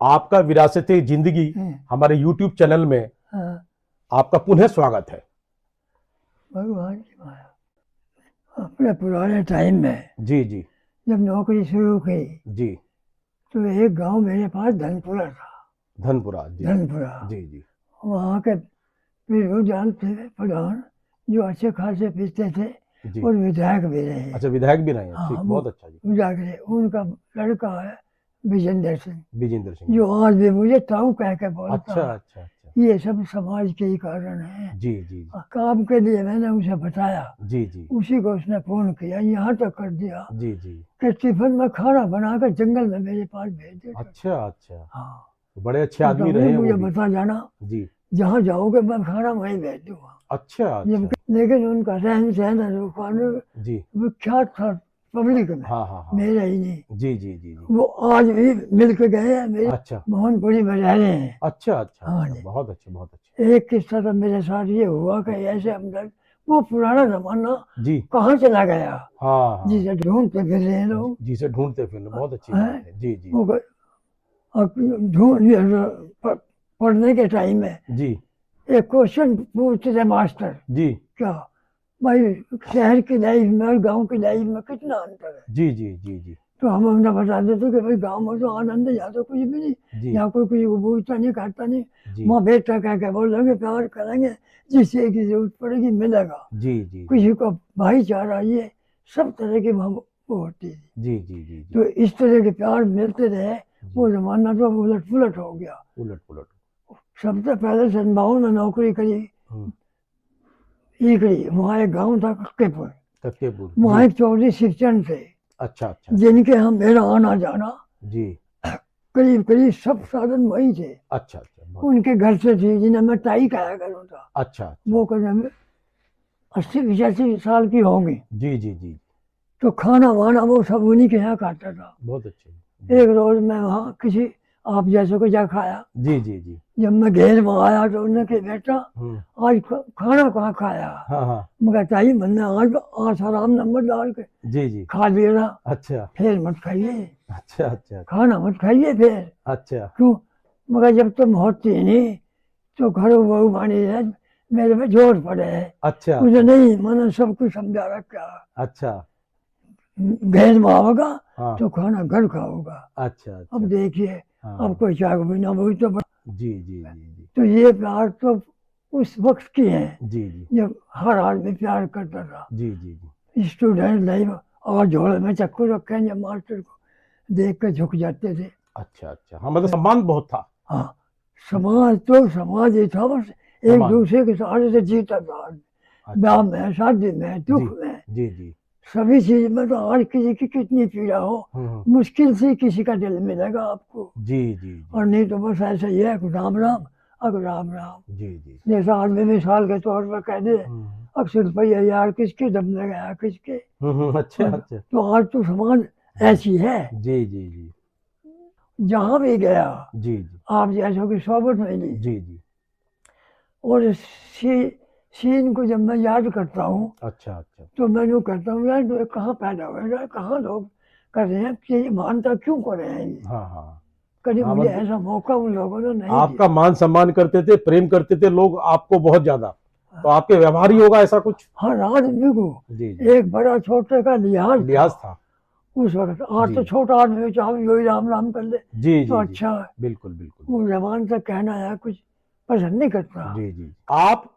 आपका विरासत-ए जिंदगी हमारे यूट्यूब चैनल में आपका पुनः स्वागत है। भगवान की माया। अपने पुराने टाइम में जी जी जब नौकरी शुरू की जी। तो एक गांव मेरे पास धनपुरा था। धनपुरा जी। धनपुरा जी जी। वहाँ के पीरजान थे प्रधान, जो अच्छे खासे पीते थे जी। और विधायक भी रहे। अच्छा, विधायक भी रहे हैं। हाँ, ठीक, बहुत अच्छा जी। विधायक रहे। उनका लड़का है विजेंद्र सिंह, विजेंद्र सिंह, जो आज भी मुझे ताऊ कह के बोलता अच्छा है। अच्छा अच्छा। ये सब समाज के ही कारण है। जी जी काम के लिए मैंने उसे बताया। जी जी उसी को उसने फोन किया, यहाँ तक कर दिया जी जी। कि टिफिन में खाना बनाकर जंगल में मेरे पास भेज दे। अच्छा अच्छा। हाँ, बड़े अच्छे आदमी रहे हैं मुझे वो भी। बता जाना, जी। जहाँ जाओगे मैं खाना वहीं भेज दूंगा। अच्छा अच्छा। लेकिन उनका रहन सहन रूखान जी। विख्यात था पब्लिक में। हाँ हाँ हाँ। मेरा ही नहीं। जी जी जी जी। वो आज भी मिल के गए हैं, मेरे अच्छा मोहनपुरी में रह रहे हैं। अच्छा अच्छा हाँ अच्छा, जी। बहुत अच्छे बहुत अच्छे। एक किस्सा तो मेरे साथ ये हुआ कि ऐसे हमदर्द, वो पुराना जमाना जी। कहाँ चला गया हाँ हाँ। जिसे ढूंढते फिर रहे हैं लोग। जिसे ढूंढते फिर, बहुत अच्छी हैं? बात है। जी जी वो ढूंढ पढ़ने के टाइम में जी एक क्वेश्चन पूछते थे मास्टर, जी क्या भाई शहर की लाइफ में और गांव की लाइफ में कितना अंतर है। जी जी जी जी तो हम उन्हें बता देते कि भाई गांव में तो आनंद है, यहाँ तो कुछ भी नहीं, जी यहाँ कोई किसी को पूछता नहीं खाता नहीं। जी वहाँ बेटा कह के बोलेंगे, प्यार करेंगे, जिससे की जरूरत पड़ेगी मिलेगा। जी जी किसी को भाईचारा, ये सब तरह की वहाँ वो होती थी। जी जी जी जी। तो इस तरह के प्यार मिलते रहे। वो जमाना तो उलट पुलट हो गया। उलट पुलट। सबसे पहले सनबावन में नौकरी करी, ईकड़ी। वहाँ एक गांव था कक्केपुर, तख्तेपुर। वहाँ जी। एक चौधरी शिवचंद थे, अच्छा अच्छा। जिनके हम मेरा आना जाना जी। करीब करीब सब साधन वही थे। अच्छा अच्छा। उनके घर से थी, जिन्हें मैं ताई कहा करूँ था। अच्छा अच्छा। वो करीब 80-85 साल की होंगी। जी जी जी। तो खाना वाना वो सब उन्हीं के यहाँ खाता था। बहुत अच्छे। एक रोज मैं वहाँ किसी आप जैसे को जा खाया। जी जी जी। जब मैं घेर में आया तो उन्होंने कहा, बेटा आज खाना कहाँ खाया। हाँ हाँ। मगर ताई मैंने आज आराम नंबर डाल के जी जी खा लिया। अच्छा। फिर मत खाइए, अच्छा अच्छा। खाना मत खाइए फिर। अच्छा। क्यों? मगर जब तुम होती नहीं तो घर बहू बानी है, मेरे पे जोर पड़े है। अच्छा। मुझे नहीं, मैंने सब कुछ समझा रखा। अच्छा। घेर में आओगा हाँ। तो खाना घर खाओगा। अच्छा अच्छा। अब देखिए, हाँ। अब कोई चाक भी ना बोई तो जी जी जी जी। तो ये प्यार तो उस वक्त की है जी जी जब हर आदमी प्यार करता था। जी जी जी। स्टूडेंट लाइफ और झोले में चक्कू रखे जब मास्टर को देख कर झुक जाते थे। अच्छा अच्छा। हाँ, मतलब सम्मान बहुत था। हाँ, समाज तो समाज ही था, बस एक सम्मान। दूसरे के सहारे से जीता था। अच्छा। ब्याह में, शादी में, दुख जी में, जी जी। सभी चीज में। तो आज किसी की कितनी पीड़ा हो, मुश्किल से किसी का दिल मिलेगा आपको। जी जी जी। और नहीं तो बस ऐसा ही है, राम राम, अब राम राम। जी जी। जैसा आदमी मिसाल के तौर पर कह दे, अक्सर रुपया यार किसके दम लगाया किसके। अच्छा अच्छा। तो आज तो समाज ऐसी है, जी जी जी जहां भी गया जी जी आप जैसों की सोबत मिली। जी जी। और सीन को जब मैं याद करता हूँ अच्छा अच्छा। तो मैं यूँ करता हूँ, यार तो कहाँ पैदा हुए यार, कहाँ लोग कर रहे हैं, कि मानता क्यों कर रहे हैं ये। हाँ हाँ कभी हाँ। मुझे मतलब ऐसा मौका उन लोगों ने नहीं आपका मान सम्मान करते थे, प्रेम करते थे लोग आपको बहुत ज्यादा, तो आपके व्यवहार ही होगा ऐसा कुछ। हर आदमी को जी जी। एक बड़ा छोटे का लिहाज था उस वक्त। आज जी तो छोटा आदमी चाहे यही राम राम कर ले जी तो जी जी। अच्छा है। बिल्कुल बिल्कुल। वो जबान से कहना है कुछ पसंद नहीं करता। जी जी। आप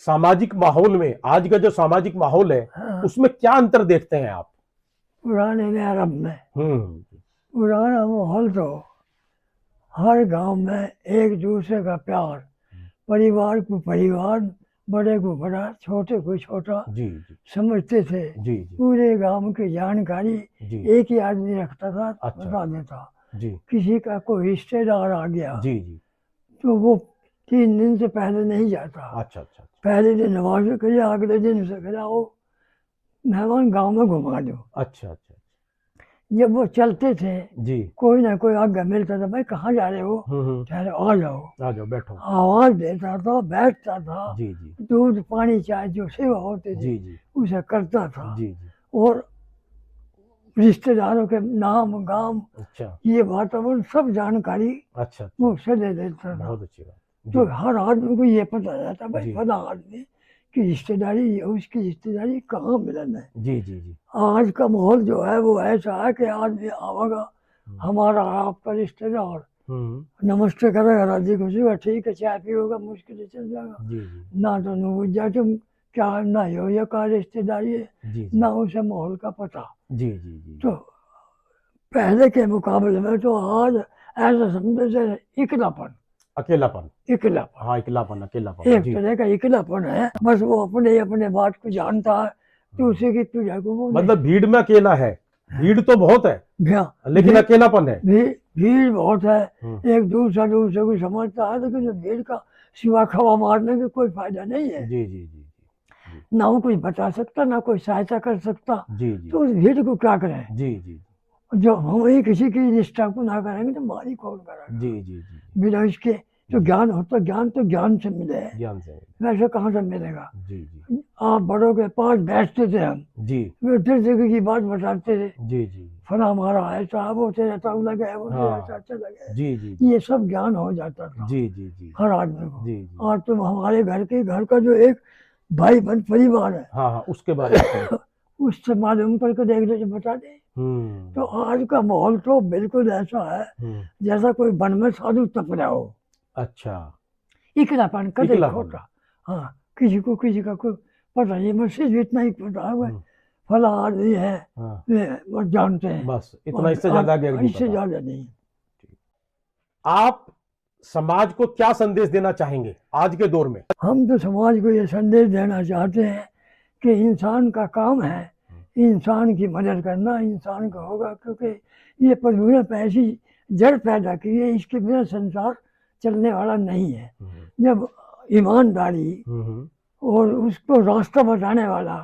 सामाजिक माहौल में, आज का जो सामाजिक माहौल है, हाँ, उसमें क्या अंतर देखते हैं आप। पुराने में अरब में हम्म। पुराना माहौल तो हर गांव में एक दूसरे का प्यार, परिवार को परिवार, बड़े को बड़ा, छोटे को छोटा जी जी समझते थे। जी जी पूरे गांव की जानकारी जी। एक ही आदमी रखता था, अच्छा। बता देता। जी किसी का कोई रिश्तेदार आ गया जी जी। तो वो 3 दिन से पहले नहीं जाता। अच्छा अच्छा अच्छा। पहले दिन नमाज करे, अगले दिन उसे खिलाओ, मेहमान गांव में घुमा दो। अच्छा अच्छा। जब वो चलते थे जी। कोई ना कोई आगे मिलता था, भाई कहाँ जा रहे हो, ठहरे आ जाओ, आ जाओ बैठो। आवाज देता था, बैठता था। जी जी दूध पानी चाय जो सेवा होती थी जी जी उसे करता था। जी जी। और रिश्तेदारों के नाम गांव अच्छा ये वातावरण सब जानकारी अच्छा, मुझसे ले लेता था। बहुत अच्छी बात। तो जी हर आदमी को ये पता रहता भाई जी फला आदमी की रिश्तेदारी ये उसकी रिश्तेदारी कहाँ मिलन है। जी जी जी। आज का माहौल जो है वो ऐसा है कि आदमी आवेगा हमारा आपका रिश्तेदार नमस्ते करेगा राजी खुशी होगा ठीक है चाय पिएगा मुश्किल से चल जाएगा। जी जी ना तो नूर जा तुम क्या ना हो या का रिश्तेदारी है जी ना उसे माहौल का पता। जी जी जी। तो पहले के मुकाबले में तो आज ऐसा समझो से इकलापन अकेलापन, इकलापन हाँ अकेलापन अकेलापन। एक जी तरह का इकलापन है। बस वो अपने अपने बात को जानता है तो उसी की पीढ़ा को वो मतलब भीड़ में अकेला है, भीड़ तो बहुत है लेकिन अकेलापन है। भीड़ बहुत है। हम्म। एक दूसरे दूसरे को समझता है लेकिन भीड़ का सिवा खवा मारने का कोई फायदा नहीं है। जी जी जी ना वो कुछ बता सकता ना कोई सहायता कर सकता। जी जी तो उस भीड़ को क्या करें। जी जी जो हम ही किसी की निष्ठा को ना करेंगे तो हमारी कौन करेगा। जी जी जी। बिना इसके जो ज्ञान होता ज्ञान तो ज्ञान से मिले ज्ञान से। वैसे कहाँ से मिलेगा। जी जी आप बड़ों के पास बैठते थे हम जी वे फिर जगह की बात बताते थे जी जी फला हमारा ऐसा वो तेरा तब लगे वो तेरा हाँ। चाचा लगे जी जी ये सब ज्ञान हो जाता था जी जी जी हर आदमी को। जी जी। और तुम हमारे घर का जो एक भाई बहन परिवार है हाँ हाँ उसके बारे में उससे मालूम करके देख लीजिए बता दे। तो आज का माहौल तो बिल्कुल ऐसा है जैसा कोई वन में साधु तप रहा हो। अच्छा इकलापन कदे इकलापन। खोटा। हाँ किसी का कोई पता नहीं मुझसे इतना ही पता है फला आदमी है हाँ वो जानते हैं बस इतना, इससे ज्यादा आगे नहीं इससे पता। ज्यादा नहीं। आप समाज को क्या संदेश देना चाहेंगे आज के दौर में। हम तो समाज को ये संदेश देना चाहते हैं कि इंसान का काम है इंसान की मदद करना इंसान का होगा क्योंकि ये प्रभु ने ऐसी जड़ पैदा की है इसके बिना संसार चलने वाला नहीं है। जब ईमानदारी और उसको रास्ता बताने वाला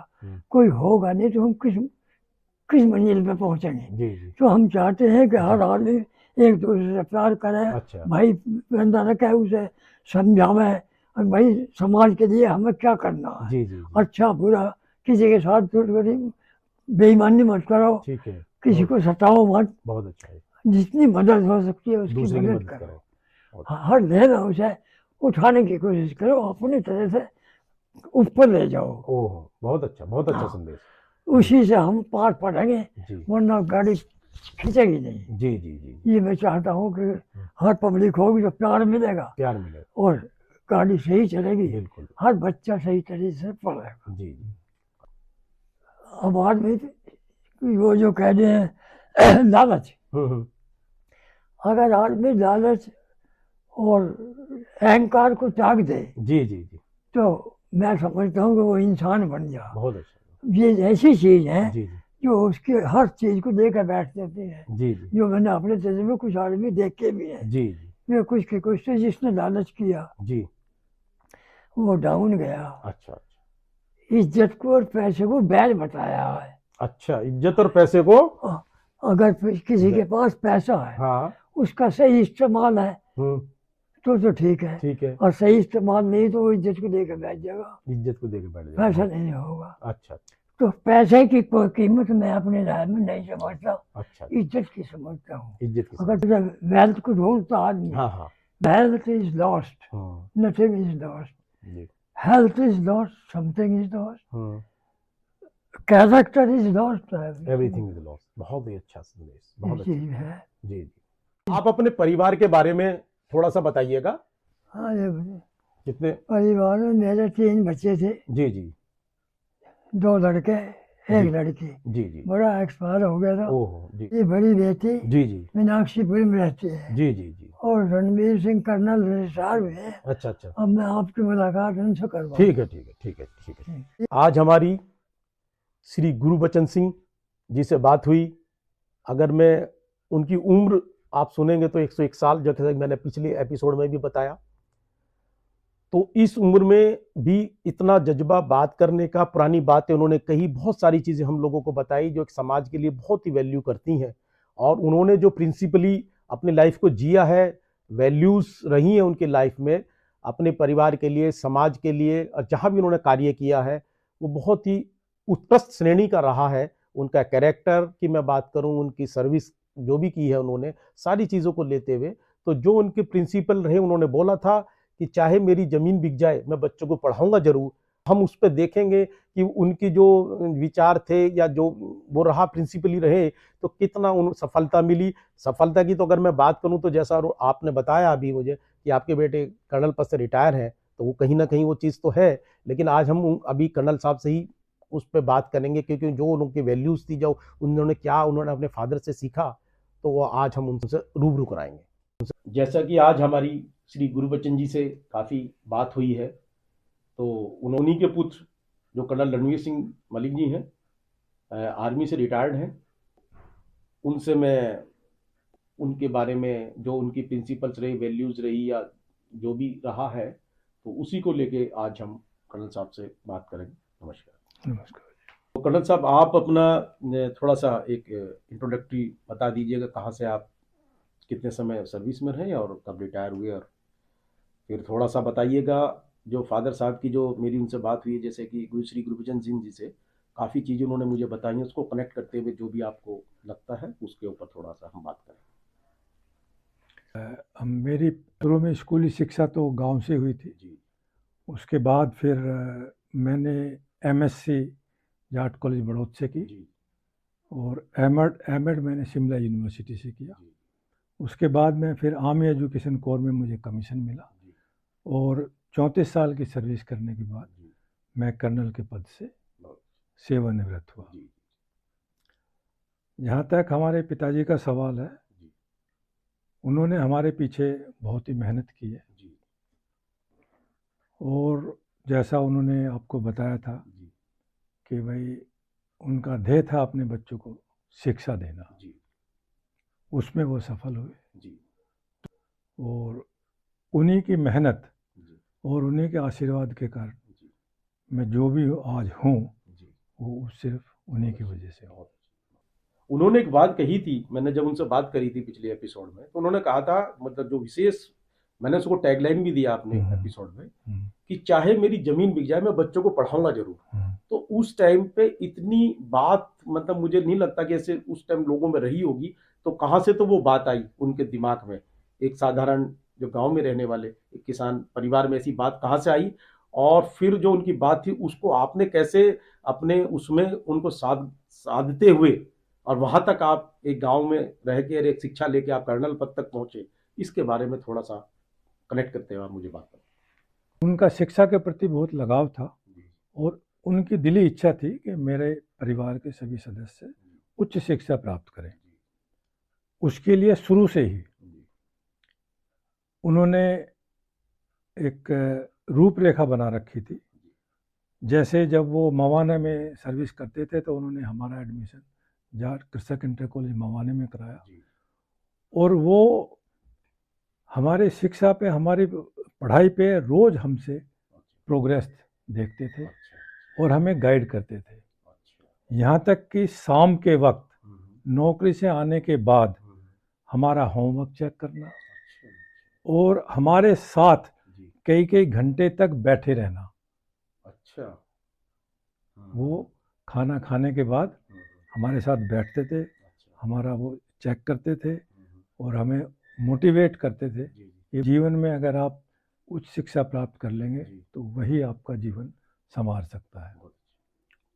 कोई होगा नहीं तो हम किस मंजिल पे पहुंचेंगे। जी जी। तो हम चाहते हैं कि हर आदमी एक दूसरे से प्यार करे। अच्छा। भाई बंदा न कहे उसे समझावे और भाई समाज के लिए हमें क्या करना है। जी जी। अच्छा बुरा किसी के साथ बेईमानी मत करो। ठीक है। किसी को सताओ मत। बहुत अच्छा है। जितनी मदद हो सकती है उसकी दूसरे की मदद मदद करो। करो। हर लेना उसे उठाने की कोशिश करो अपनी तरह से ऊपर ले जाओ। ओह बहुत अच्छा हाँ। संदेश। उसी से हम पार पड़ेंगे जी वरना गाड़ी खींचेगी नहीं। जी जी जी। ये मैं चाहता हूँ कि हर पब्लिक होगी तो प्यार मिलेगा प्यार मिलेगा और गाड़ी सही चलेगी। बिल्कुल। हर बच्चा सही तरीके से पढ़ेगा। जी जी। अब आदमी वो जो कहते हैं लालच अगर आदमी लालच और अहंकार को त्याग दे जी जी जी। तो मैं समझता हूँ कि वो इंसान बन जा। बहुत अच्छा। ये ऐसी चीज है जी जी जो उसकी हर चीज को लेकर बैठ जाती है। जी जी जो मैंने अपने तजुर्बे में कुछ आदमी देखे भी है। जी जी वे कुछ के कुछ से जिसने लालच किया जी। वो डाउन गया। अच्छा इज्जत को और पैसे को बैल बताया है। अच्छा इज्जत और पैसे को अगर किसी के पास पैसा है हाँ उसका सही इस्तेमाल है तो ठीक है। ठीक है। और सही इस्तेमाल नहीं तो वो इज्जत को लेकर बैठ जाएगा। इज्जत को देकर बैठ जाएगा। पैसा नहीं होगा। अच्छा तो पैसे की कोई कीमत मैं अपने राय में नहीं समझता। अच्छा। इज्जत की समझता हूँ। इज्जत की अगर वेल्थ को ढूंढता आदमी हाँ हाँ wealth is lost nothing is lost health is lost something is lost character is lost everything is lost. बहुत ही अच्छा संदेश। बहुत अच्छा है। जी जी। आप अपने परिवार के बारे में थोड़ा सा बताइएगा। हाँ कितने परिवार में मेरे 3 बच्चे थे। जी जी। 2 लड़के 1 लड़की। जी जी। बड़ा एक्सपायर हो गया था। ओह जी। ये बड़ी बेटी जी जी मीनाक्षीपुर में रहती है। जी जी जी। और रणवीर सिंह कर्नल रजिस्ट्रार में है। अच्छा अच्छा। अब मैं आपकी मुलाकात उनसे करवा। ठीक है ठीक है ठीक है ठीक है। आज हमारी श्री गुरुबचन सिंह जी से बात हुई। अगर मैं उनकी उम्र आप सुनेंगे तो 101 साल, जो कि मैंने पिछले एपिसोड में भी बताया। तो इस उम्र में भी इतना जज्बा बात करने का, पुरानी बातें उन्होंने कही, बहुत सारी चीज़ें हम लोगों को बताई जो एक समाज के लिए बहुत ही वैल्यू करती हैं। और उन्होंने जो प्रिंसिपली अपनी लाइफ को जिया है, वैल्यूज़ रही हैं उनकी लाइफ में अपने परिवार के लिए, समाज के लिए, और जहाँ भी उन्होंने कार्य किया है वो बहुत ही उत्कृष्ट श्रेणी का रहा है। उनका कैरेक्टर की मैं बात करूं, उनकी सर्विस जो भी की है उन्होंने, सारी चीज़ों को लेते हुए, तो जो उनके प्रिंसिपल रहे, उन्होंने बोला था कि चाहे मेरी ज़मीन बिक जाए, मैं बच्चों को पढ़ाऊंगा जरूर। हम उस पर देखेंगे कि उनकी जो विचार थे या जो वो रहा प्रिंसिपली रहे, तो कितना उन सफलता मिली। सफलता की तो अगर मैं बात करूं तो जैसा आपने बताया अभी मुझे कि आपके बेटे कर्नल पद से रिटायर हैं, तो वो कहीं ना कहीं वो चीज़ तो है, लेकिन आज हम अभी कर्नल साहब से ही उस पर बात करेंगे, क्योंकि जो उनकी वैल्यूज़ थी, जो उन्होंने अपने फादर से सीखा, तो वो आज हम उनसे रूबरू कराएंगे। जैसा कि आज हमारी श्री गुरबचन जी से काफ़ी बात हुई है, तो उन्हीं के पुत्र जो कर्नल रणवीर सिंह मलिक जी हैं, आर्मी से रिटायर्ड हैं, उनसे मैं उनके बारे में जो उनकी प्रिंसिपल्स रही, वैल्यूज़ रही, या जो भी रहा है, तो उसी को लेके आज हम कर्नल साहब से बात करेंगे। नमस्कार। नमस्कार। तो कर्नल साहब, आप अपना थोड़ा सा एक इंट्रोडक्टरी बता दीजिएगा, कहाँ से आप कितने समय सर्विस में रहे और कब रिटायर हुए, और फिर थोड़ा सा बताइएगा जो फादर साहब की जो मेरी उनसे बात हुई है, जैसे कि श्री गुरबचन सिंह जी से काफ़ी चीज़ें उन्होंने मुझे बताई हैं, उसको कनेक्ट करते हुए जो भी आपको लगता है उसके ऊपर थोड़ा सा हम बात करें। मेरी शुरू में स्कूली शिक्षा तो गांव से हुई थी जी। उसके बाद फिर मैंने एमएससी जाट कॉलेज बड़ौद से की जी। और एमएड मैंने शिमला यूनिवर्सिटी से किया। जी। उसके बाद में फिर आर्मी एजुकेशन कोर में मुझे कमीशन मिला जी। और 34 साल की सर्विस करने के बाद जी। मैं कर्नल के पद से सेवानिवृत्त हुआ। जी। जहाँ तक हमारे पिताजी का सवाल है, जी। उन्होंने हमारे पीछे बहुत ही मेहनत की है जी। और जैसा उन्होंने आपको बताया था जी। कि भाई उनका ध्येय था अपने बच्चों को शिक्षा देना, जी। उसमें वो सफल हुए जी। और उन्हीं की मेहनत जी। और उन्हीं के आशीर्वाद के कारण जी। मैं जो भी आज हूँ जी। वो सिर्फ उन्हीं की वजह से हूँ। उन्होंने एक बात कही थी, मैंने जब उनसे बात करी थी पिछले एपिसोड में, तो उन्होंने कहा था, मतलब जो विशेष, मैंने उसको टैगलाइन भी दिया अपने एपिसोड में, कि चाहे मेरी जमीन बिक जाए, मैं बच्चों को पढ़ाऊंगा जरूर। तो उस टाइम पे इतनी बात, मतलब मुझे नहीं लगता कि ऐसे उस टाइम लोगों में रही होगी, तो कहाँ से तो वो बात आई उनके दिमाग में, एक साधारण जो गांव में रहने वाले एक किसान परिवार में ऐसी बात कहाँ से आई, और फिर जो उनकी बात थी उसको आपने कैसे अपने उसमें उनको साधते हुए और वहां तक आप एक गांव में रह के एक शिक्षा लेके आप कर्नल पद तक पहुंचे, इसके बारे में थोड़ा सा कनेक्ट करते हुए आप मुझे बात करें। उनका शिक्षा के प्रति बहुत लगाव था और उनकी दिली इच्छा थी कि मेरे परिवार के सभी सदस्य उच्च शिक्षा प्राप्त करें। उसके लिए शुरू से ही उन्होंने एक रूपरेखा बना रखी थी। जैसे जब वो मवाना में सर्विस करते थे तो उन्होंने हमारा एडमिशन जाट कृषक इंटर कॉलेज मवाने में कराया और वो हमारे शिक्षा पे, हमारी पढ़ाई पे रोज हमसे प्रोग्रेस देखते थे और हमें गाइड करते थे। यहाँ तक कि शाम के वक्त नौकरी से आने के बाद हमारा होमवर्क चेक करना और हमारे साथ कई कई घंटे तक बैठे रहना। अच्छा। वो खाना खाने के बाद हमारे साथ बैठते थे, हमारा वो चेक करते थे और हमें मोटिवेट करते थे कि जीवन में अगर आप उच्च शिक्षा प्राप्त कर लेंगे तो वही आपका जीवन संवार सकता है।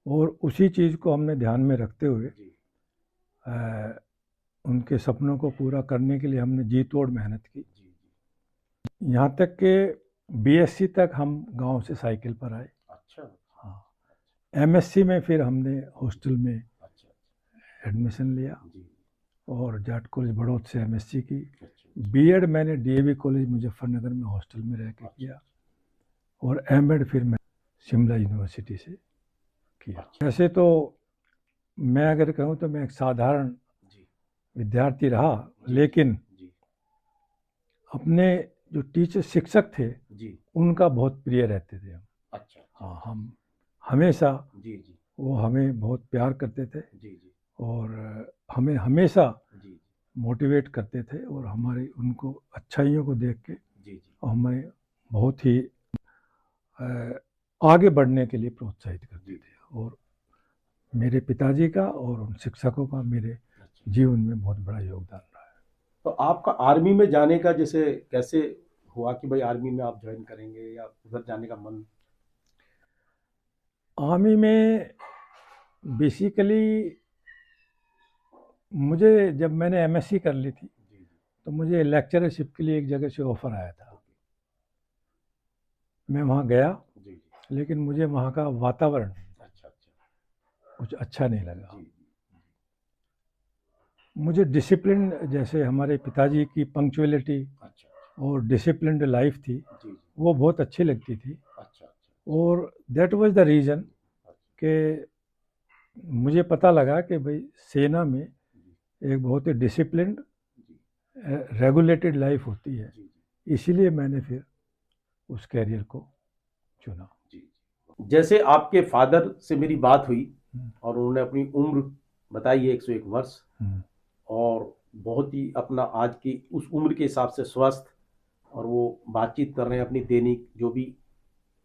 और उसी चीज़ को हमने ध्यान में रखते हुए उनके सपनों को पूरा करने के लिए हमने जी तोड़ मेहनत की। यहाँ तक कि बीएससी तक हम गांव से साइकिल पर आए। अच्छा। हाँ। एमएससी में फिर हमने हॉस्टल में एडमिशन लिया और जाट कॉलेज बड़ौद से एमएससी की। बीएड मैंने डीएवी कॉलेज मुजफ्फरनगर में हॉस्टल में रह के किया और एमएड फिर मैं शिमला यूनिवर्सिटी से किया। वैसे तो मैं अगर कहूँ तो मैं एक साधारण विद्यार्थी रहा, लेकिन अपने जो टीचर शिक्षक थे उनका बहुत प्रिय रहते थे हम। अच्छा। हाँ, हम हमेशा वो हमें बहुत प्यार करते थे और हमें हमेशा मोटिवेट करते थे और हमारी उनको अच्छाइयों को देख के हमें बहुत ही आगे बढ़ने के लिए प्रोत्साहित करते थे। और मेरे पिताजी का और उन शिक्षकों का मेरे जीवन में बहुत बड़ा योगदान रहा है। तो आपका आर्मी में जाने का जैसे कैसे हुआ कि भाई आर्मी में आप ज्वाइन करेंगे या उधर जाने का मन? आर्मी में बेसिकली मुझे, जब मैंने एमएससी कर ली थी तो मुझे लेक्चरशिप के लिए एक जगह से ऑफ़र आया था। मैं वहाँ गया, लेकिन मुझे वहाँ का वातावरण कुछ अच्छा नहीं लगा। मुझे डिसिप्लिन, जैसे हमारे पिताजी की पंक्चुअलिटी और डिसिप्लिन्ड लाइफ थी, वो बहुत अच्छी लगती थी। और दैट वाज द रीज़न कि मुझे पता लगा कि भाई सेना में एक बहुत ही डिसिप्लिन्ड रेगुलेटेड लाइफ होती है, इसीलिए मैंने फिर उस कैरियर को चुना। जैसे आपके फादर से मेरी बात हुई और उन्होंने अपनी उम्र बताई है 101 वर्ष, और बहुत ही अपना आज की उस उम्र के हिसाब से स्वस्थ, और वो बातचीत कर रहे हैं, अपनी दैनिक जो भी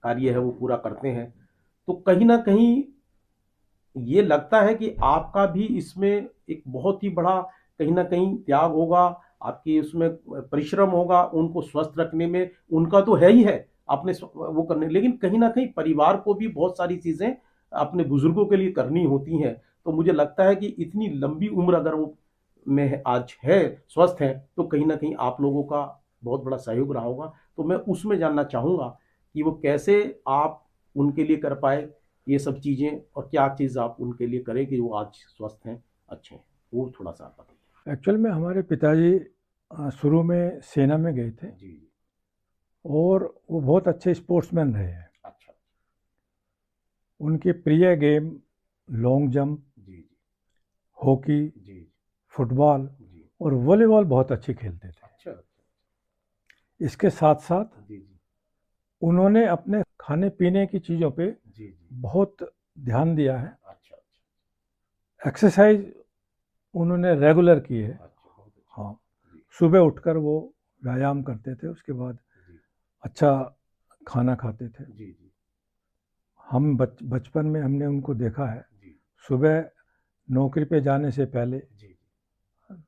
कार्य है वो पूरा करते हैं। तो कहीं ना कहीं ये लगता है कि आपका भी इसमें एक बहुत ही बड़ा कहीं ना कहीं त्याग होगा, आपकी उसमें परिश्रम होगा उनको स्वस्थ रखने में। उनका तो है ही है आपने वो करने, लेकिन कहीं ना कहीं परिवार को भी बहुत सारी चीजें अपने बुजुर्गों के लिए करनी होती हैं। तो मुझे लगता है कि इतनी लंबी उम्र अगर वो में आज है, स्वस्थ है, तो कहीं ना कहीं आप लोगों का बहुत बड़ा सहयोग रहा होगा। तो मैं उसमें जानना चाहूंगा कि वो कैसे आप उनके लिए कर पाए ये सब चीजें, और क्या चीज आप उनके लिए करें कि वो आज स्वस्थ हैं, अच्छे हैं, वो थोड़ा सा बताइए। एक्चुअल में हमारे पिताजी शुरू में सेना में गए थे जी। और वो बहुत अच्छे स्पोर्ट्समैन रहे हैं। अच्छा। उनके प्रिय गेम लॉन्ग जंप, जी हॉकी, जी फुटबॉल जी। और वॉलीबॉल बहुत अच्छे खेलते थे। अच्छा। इसके साथ साथ जी जी उन्होंने अपने खाने पीने की चीज़ों पे जी जी। बहुत ध्यान दिया है। अच्छा। एक्सरसाइज उन्होंने रेगुलर की है। अच्छा। हाँ, सुबह उठकर वो व्यायाम करते थे, उसके बाद अच्छा खाना खाते थे। जी जी हम बचपन में हमने उनको देखा है, जी। सुबह नौकरी पे जाने से पहले जी।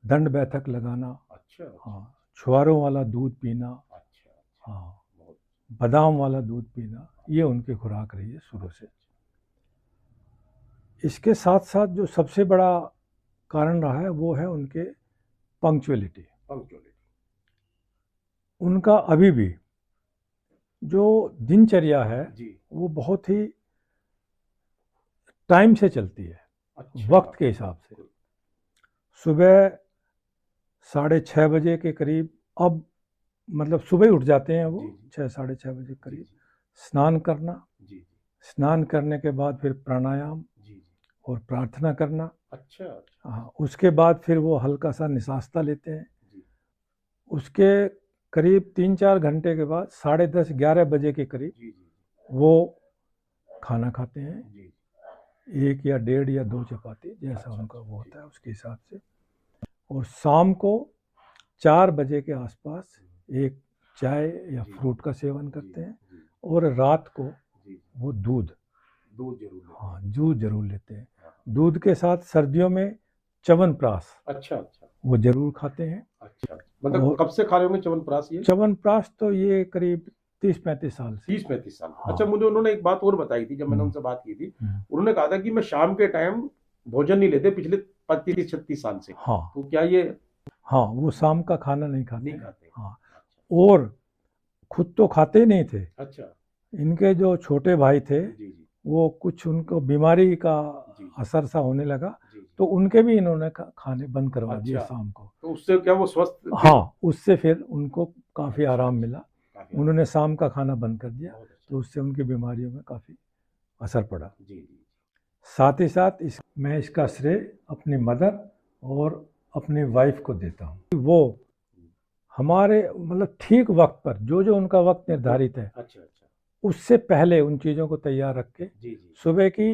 दंड बैठक लगाना। अच्छा। हाँ, छुआरों वाला दूध पीना। अच्छा। हाँ, बादाम वाला दूध पीना, ये उनकी खुराक रही है शुरू से। इसके साथ साथ जो सबसे बड़ा कारण रहा है वो है उनके पंक्चुअलिटी। उनका अभी भी जो दिनचर्या है जी। वो बहुत ही टाइम से चलती है। अच्छा। वक्त के हिसाब से सुबह 6:30 बजे के करीब, अब मतलब सुबह ही उठ जाते हैं वो, 6-6:30 बजे करीब स्नान करना। स्नान करने के बाद फिर प्राणायाम और प्रार्थना करना। अच्छा। हाँ, उसके बाद फिर वो हल्का सा निशास्ता लेते हैं। उसके करीब 3-4 घंटे के बाद 10:30-11 बजे के करीब वो खाना खाते हैं, 1 या 1.5 या 2 चपाती, जैसा उनका वो होता है उसके हिसाब से। और शाम को 4 बजे के आसपास एक चाय या फ्रूट का सेवन करते हैं, और रात को वो दूध जरूर, हाँ, दूध जरूर लेते हैं। दूध के साथ सर्दियों में च्यवनप्राश, अच्छा अच्छा, वो जरूर खाते हैं। अच्छा, मतलब कब से खा रहे होंगे च्यवनप्राश? ये च्यवनप्राश तो ये करीब 30-35 साल से। 30-35 साल। हाँ। अच्छा, मुझे उन्होंने एक बात और बताई थी जब मैंने उनसे बात की थी। उन्होंने कहा था कि मैं शाम के टाइम भोजन नहीं लेते पिछले 35-36 साल से। हाँ, तो क्या ये? हाँ, वो शाम का खाना नहीं खाते। हाँ। और खुद तो खाते ही नहीं थे। अच्छा। इनके जो छोटे भाई थे वो कुछ उनको बीमारी का असर सा होने लगा, तो उनके भी इन्होंने खाने बंद करवा दिए शाम को। तो उससे क्या वो स्वस्थ? हाँ, उससे फिर उनको काफ़ी आराम मिला। उन्होंने शाम का खाना बंद कर दिया, तो उससे उनकी बीमारियों में काफ़ी असर पड़ा। साथ ही साथ मैं इसका श्रेय अपनी मदर और अपनी वाइफ को देता हूँ। वो हमारे मतलब ठीक वक्त पर जो उनका वक्त निर्धारित है, उससे पहले उन चीज़ों को तैयार रख के सुबह की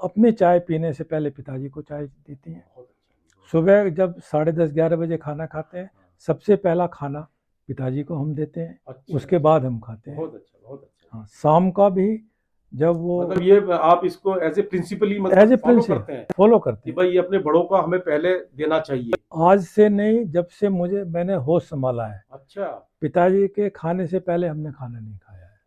अपनी चाय पीने से पहले पिताजी को चाय देती हैं। सुबह जब 10:30-11 बजे खाना खाते हैं, सबसे पहला खाना पिताजी को हम देते हैं। उसके बाद हम खाते हैं। हाँ, शाम का भी जब वो मतलब ये आप इसको as a principally as a मतलब फॉलो प्रिंसिपल करते हैं फॉलो करते कि हैं। भाई अपने बड़ों का हमें पहले देना चाहिए। आज से नहीं, जब से मैंने होश संभाला है, अच्छा, पिताजी के खाने से पहले हमने खाना नहीं खाया है।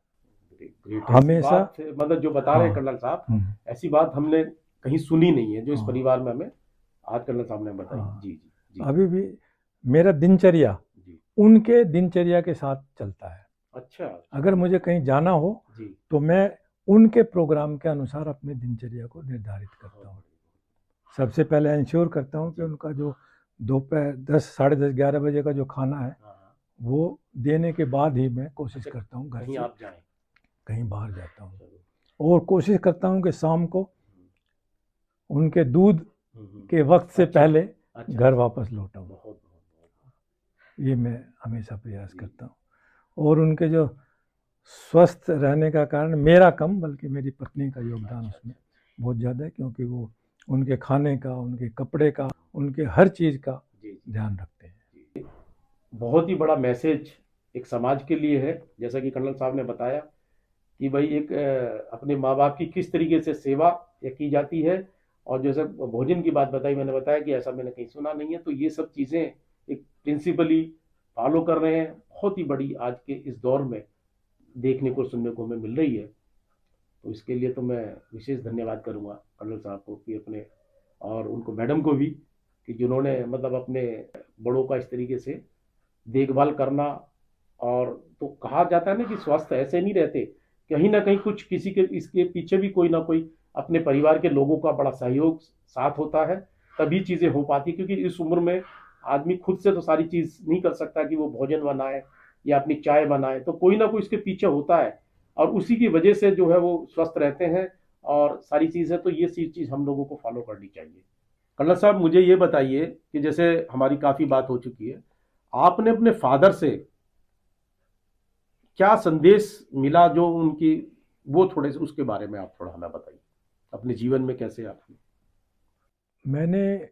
ग्रेट। हमेशा मतलब जो बता रहे हैं हाँ। कर्नल साहब, ऐसी बात हमने कहीं सुनी नहीं है जो इस हाँ। परिवार में हमें आज कर्नल साहब ने बताई। हाँ। जी जी जी अभी भी मेरा दिनचर्या जी। उनके दिनचर्या के साथ चलता है। अच्छा, अगर मुझे कहीं जाना हो जी, तो मैं उनके प्रोग्राम के अनुसार अपने दिनचर्या को निर्धारित करता हूँ। सबसे पहले इंश्योर करता हूँ कि उनका जो दोपहर 10, साढ़े 10, 11 बजे का जो खाना है हाँ, वो देने के बाद ही मैं कोशिश अच्छा, करता हूँ घर कहीं से आप जाएं। कहीं बाहर जाता हूँ। चलो। और कोशिश करता हूँ कि शाम को उनके दूध के वक्त से अच्छा, पहले अच्छा, घर वापस लौटाऊँ। बहुत बहुत बहुत। ये मैं हमेशा प्रयास करता हूँ। और उनके जो स्वस्थ रहने का कारण मेरा कम बल्कि मेरी पत्नी का योगदान उसमें बहुत ज़्यादा है, क्योंकि वो उनके खाने का, उनके कपड़े का, उनके हर चीज़ का ध्यान रखते हैं। बहुत ही बड़ा मैसेज एक समाज के लिए है, जैसा कि कर्नल साहब ने बताया कि भाई एक अपने माँ बाप की किस तरीके से सेवा की जाती है। और जैसे भोजन की बात बताई, मैंने बताया कि ऐसा मैंने कहीं सुना नहीं है। तो ये सब चीज़ें एक प्रिंसिपली फॉलो कर रहे हैं, बहुत ही बड़ी आज के इस दौर में देखने को सुनने को हमें मिल रही है। तो इसके लिए तो मैं विशेष धन्यवाद करूँगा कर्नल साहब को कि अपने, और उनको मैडम को भी, कि जिन्होंने मतलब अपने बड़ों का इस तरीके से देखभाल करना। और तो कहा जाता है ना कि स्वास्थ्य ऐसे नहीं रहते, कहीं ना कहीं कुछ किसी के इसके पीछे भी कोई ना कोई अपने परिवार के लोगों का बड़ा सहयोग साथ होता है, तभी चीज़ें हो पाती। क्योंकि इस उम्र में आदमी खुद से तो सारी चीज़ नहीं कर सकता कि वो भोजन बनाए या अपनी चाय बनाए, तो कोई ना कोई इसके पीछे होता है और उसी की वजह से जो है वो स्वस्थ रहते हैं और सारी चीज़ें। तो ये चीज़ हम लोगों को फॉलो करनी चाहिए। कर्नल साहब, मुझे ये बताइए कि जैसे हमारी काफ़ी बात हो चुकी है, आपने अपने फादर से क्या संदेश मिला जो उनकी, वो थोड़े से उसके बारे में आप थोड़ा हमें बताइए, अपने जीवन में कैसे आपने। मैंने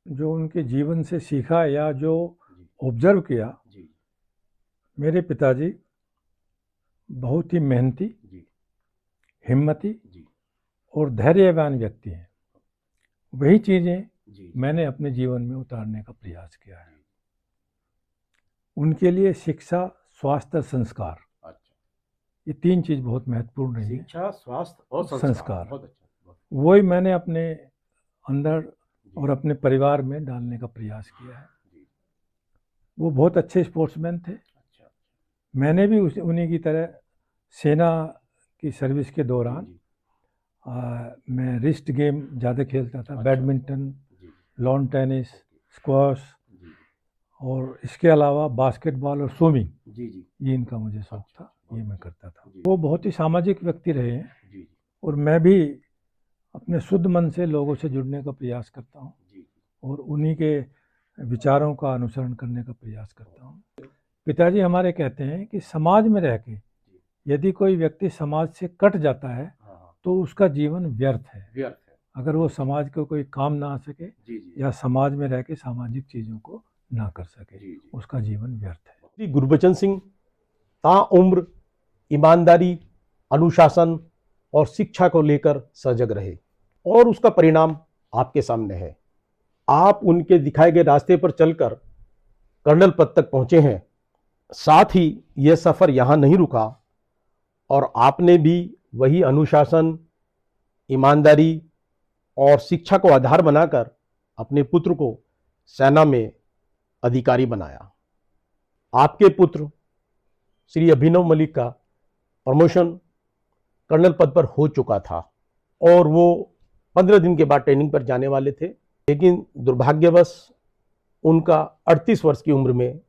जो उनके जीवन से सीखा या जो ऑब्जर्व किया, जी मेरे पिताजी बहुत ही मेहनती, जी हिम्मती जी और धैर्यवान व्यक्ति हैं। वही चीज़ें जी मैंने अपने जीवन में उतारने का प्रयास किया है। उनके लिए शिक्षा, स्वास्थ्य, संस्कार, अच्छा, ये 3 चीज़ बहुत महत्वपूर्ण रही है। शिक्षा, स्वास्थ्य और संस्कार। संस्कार, बहुत अच्छा। वही मैंने अपने अंदर और अपने परिवार में डालने का प्रयास किया है। वो बहुत अच्छे स्पोर्ट्समैन थे। अच्छा, मैंने भी उन्हीं की तरह सेना की सर्विस के दौरान मैं रिस्ट गेम ज़्यादा खेलता था, बैडमिंटन, लॉन टेनिस, स्क्वॉश, और इसके अलावा बास्केटबॉल और स्विमिंग, ये इनका मुझे शौक था, ये मैं करता था। वो बहुत ही सामाजिक व्यक्ति रहे हैं और मैं भी अपने शुद्ध मन से लोगों से जुड़ने का प्रयास करता हूँ और उन्हीं के विचारों का अनुसरण करने का प्रयास करता हूँ। पिताजी हमारे कहते हैं कि समाज में रह के यदि कोई व्यक्ति समाज से कट जाता है तो उसका जीवन व्यर्थ है। अगर वो समाज को कोई काम ना आ सके या समाज में रह के सामाजिक चीज़ों को ना कर सके, उसका जीवन व्यर्थ है। श्री गुरबचन सिंह ताउम्र ईमानदारी, अनुशासन और शिक्षा को लेकर सजग रहे और उसका परिणाम आपके सामने है। आप उनके दिखाए गए रास्ते पर चलकर कर्नल पद तक पहुंचे हैं। साथ ही यह सफर यहां नहीं रुका और आपने भी वही अनुशासन, ईमानदारी और शिक्षा को आधार बनाकर अपने पुत्र को सेना में अधिकारी बनाया। आपके पुत्र श्री अभिनव मलिक का प्रमोशन कर्नल पद पर हो चुका था और वो 15 दिन के बाद ट्रेनिंग पर जाने वाले थे, लेकिन दुर्भाग्यवश उनका 38 वर्ष की उम्र में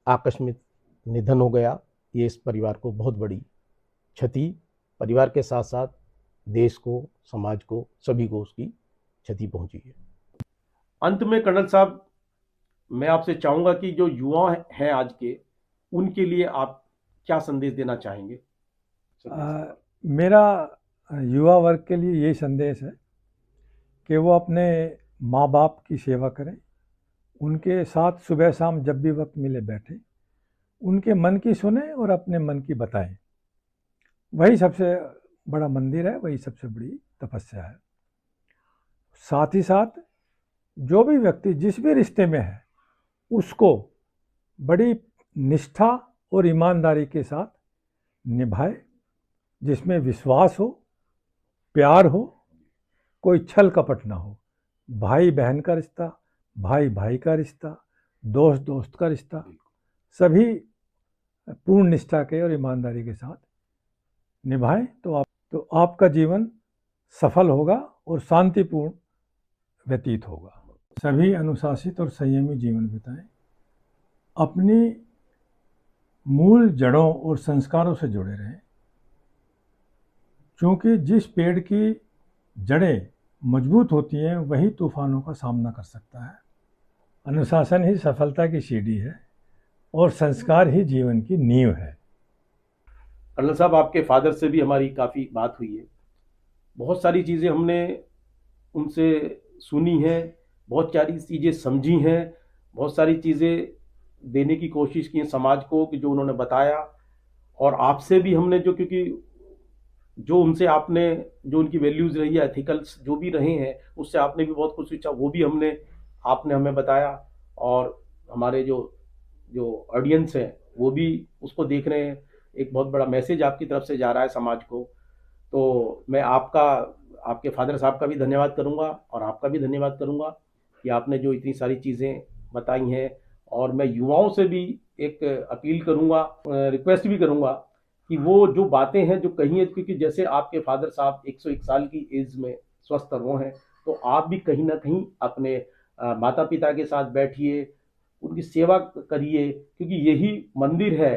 आकस्मिक निधन हो गया। ये इस परिवार को बहुत बड़ी क्षति, परिवार के साथ साथ देश को, समाज को, सभी को उसकी क्षति पहुंची है। अंत में कर्नल साहब, मैं आपसे चाहूंगा कि जो युवा हैं आज के, उनके लिए आप क्या संदेश देना चाहेंगे? मेरा युवा वर्ग के लिए यही संदेश है कि वो अपने माँ बाप की सेवा करें, उनके साथ सुबह शाम जब भी वक्त मिले बैठें, उनके मन की सुने और अपने मन की बताएं। वही सबसे बड़ा मंदिर है, वही सबसे बड़ी तपस्या है। साथ ही साथ जो भी व्यक्ति जिस भी रिश्ते में है उसको बड़ी निष्ठा और ईमानदारी के साथ निभाए, जिसमें विश्वास हो, प्यार हो, कोई छल कपट ना हो। भाई बहन का रिश्ता, भाई भाई का रिश्ता, दोस्त दोस्त का रिश्ता, सभी पूर्ण निष्ठा के और ईमानदारी के साथ निभाएं तो आपका जीवन सफल होगा और शांतिपूर्ण व्यतीत होगा। सभी अनुशासित और संयमी जीवन बिताएं, अपनी मूल जड़ों और संस्कारों से जुड़े रहें, क्योंकि जिस पेड़ की जड़ें मजबूत होती हैं वही तूफानों का सामना कर सकता है। अनुशासन ही सफलता की सीढ़ी है और संस्कार ही जीवन की नींव है। कर्नल साहब, आपके फादर से भी हमारी काफ़ी बात हुई है, बहुत सारी चीज़ें हमने उनसे सुनी हैं, बहुत सारी चीज़ें समझी हैं, बहुत सारी चीज़ें देने की कोशिश की है समाज को कि जो उन्होंने बताया, और आपसे भी हमने क्योंकि जो उनसे आपने जो उनकी वैल्यूज़ रही है, एथिकल्स जो भी रहे हैं, उससे आपने भी बहुत कुछ सीखा, वो भी आपने हमें बताया, और हमारे जो ऑडियंस हैं वो भी उसको देख रहे हैं। एक बहुत बड़ा मैसेज आपकी तरफ से जा रहा है समाज को। तो मैं आपके फादर साहब का भी धन्यवाद करूंगा और आपका भी धन्यवाद करूंगा कि आपने जो इतनी सारी चीज़ें बताई हैं। और मैं युवाओं से भी एक अपील करूंगा, रिक्वेस्ट भी करूंगा कि वो जो बातें हैं जो कही हैं, क्योंकि जैसे आपके फादर साहब 101 साल की एज में स्वस्थ वो हैं, तो आप भी कहीं ना कहीं अपने माता पिता के साथ बैठिए, उनकी सेवा करिए, क्योंकि यही मंदिर है।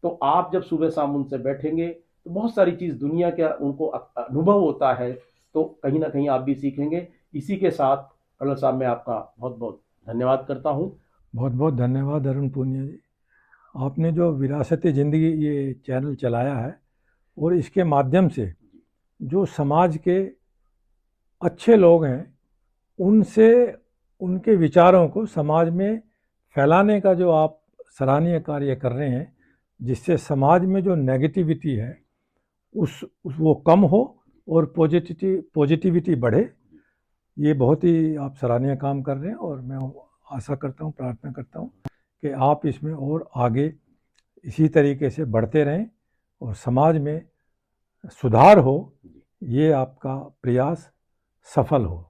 तो आप जब सुबह शाम उनसे बैठेंगे तो बहुत सारी चीज़ दुनिया का उनको अनुभव होता है, तो कहीं ना कहीं आप भी सीखेंगे। इसी के साथ कर्नल साहब मैं आपका बहुत बहुत धन्यवाद करता हूँ। बहुत बहुत धन्यवाद अरुण पूनिया जी। आपने जो विरासत ज़िंदगी ये चैनल चलाया है और इसके माध्यम से जो समाज के अच्छे लोग हैं उनसे उनके विचारों को समाज में फैलाने का जो आप सराहनीय कार्य कर रहे हैं, जिससे समाज में जो नेगेटिविटी है वो कम हो और पॉजिटिविटी बढ़े, ये बहुत ही आप सराहनीय काम कर रहे हैं। और मैं आशा करता हूँ, प्रार्थना करता हूँ कि आप इसमें और आगे इसी तरीके से बढ़ते रहें और समाज में सुधार हो, ये आपका प्रयास सफल हो।